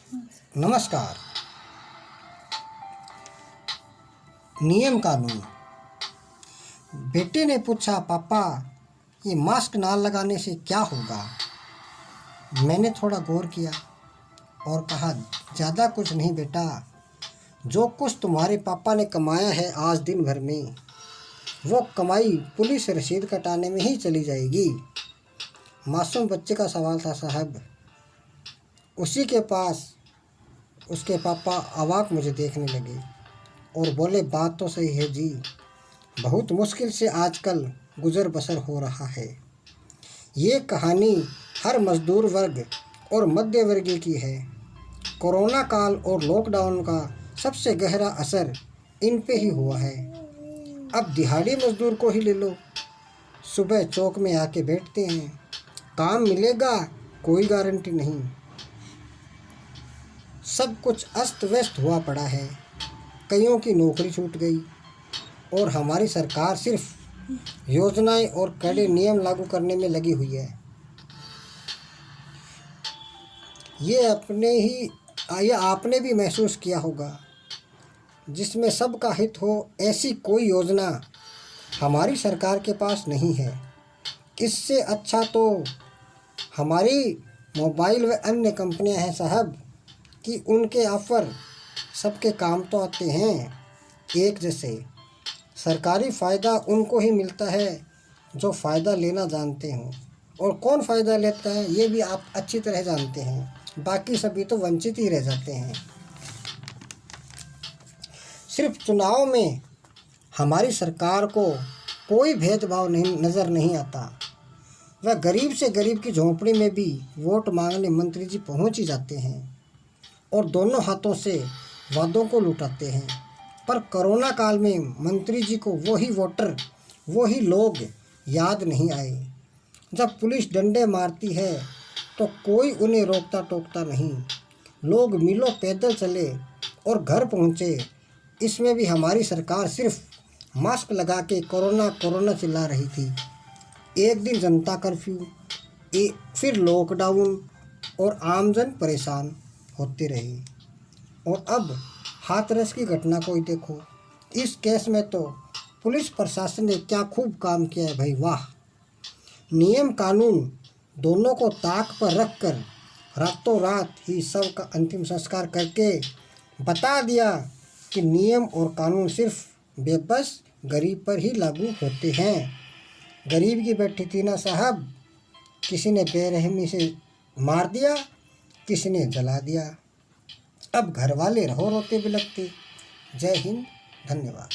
नमस्कार। नियम कानून। बेटे ने पूछा, पापा ये मास्क ना लगाने से क्या होगा? मैंने थोड़ा गौर किया और कहा, ज़्यादा कुछ नहीं बेटा, जो कुछ तुम्हारे पापा ने कमाया है आज दिन भर में, वो कमाई पुलिस रसीद कटाने में ही चली जाएगी। मासूम बच्चे का सवाल था साहब। उसी के पास उसके पापा अवाक मुझे देखने लगे और बोले, बात तो सही है जी, बहुत मुश्किल से आजकल गुजर बसर हो रहा है। ये कहानी हर मजदूर वर्ग और मध्य वर्गीय की है। कोरोना काल और लॉकडाउन का सबसे गहरा असर इन पे ही हुआ है। अब दिहाड़ी मजदूर को ही ले लो, सुबह चौक में आके बैठते हैं, काम मिलेगा कोई गारंटी नहीं। सब कुछ अस्त व्यस्त हुआ पड़ा है। कईयों की नौकरी छूट गई और हमारी सरकार सिर्फ योजनाएं और कड़े नियम लागू करने में लगी हुई है। ये आपने भी महसूस किया होगा, जिसमें सबका हित हो ऐसी कोई योजना हमारी सरकार के पास नहीं है। इससे अच्छा तो हमारी मोबाइल व अन्य कंपनियां हैं साहब, कि उनके ऑफ़र सबके काम तो आते हैं एक जैसे। सरकारी फ़ायदा उनको ही मिलता है जो फ़ायदा लेना जानते हों, और कौन फ़ायदा लेता है ये भी आप अच्छी तरह जानते हैं। बाकी सभी तो वंचित ही रह जाते हैं। सिर्फ चुनाव में हमारी सरकार को कोई भेदभाव नज़र नहीं आता। वह गरीब से गरीब की झोंपड़ी में भी वोट मांगने मंत्री जी पहुंच ही जाते हैं और दोनों हाथों से वादों को लुटाते हैं। पर कोरोना काल में मंत्री जी को वही वोटर, वही लोग याद नहीं आए। जब पुलिस डंडे मारती है तो कोई उन्हें रोकता टोकता नहीं। लोग मीलों पैदल चले और घर पहुँचे। इसमें भी हमारी सरकार सिर्फ मास्क लगा के कोरोना कोरोना चिल्ला रही थी। एक दिन जनता कर्फ्यू, फिर लॉकडाउन और आमजन परेशान होते रहे। और अब हाथरस की घटना को ही देखो। इस केस में तो पुलिस प्रशासन ने क्या खूब काम किया है भाई, वाह। नियम कानून दोनों को ताक पर रखकर रातों रात ही सब का अंतिम संस्कार करके बता दिया कि नियम और कानून सिर्फ बेबस गरीब पर ही लागू होते हैं। गरीब की बैठी थी ना साहब, किसी ने बेरहमी से मार दिया, किसी ने जला दिया। अब घर वाले रहो रोते बिलखते। जय हिंद, धन्यवाद।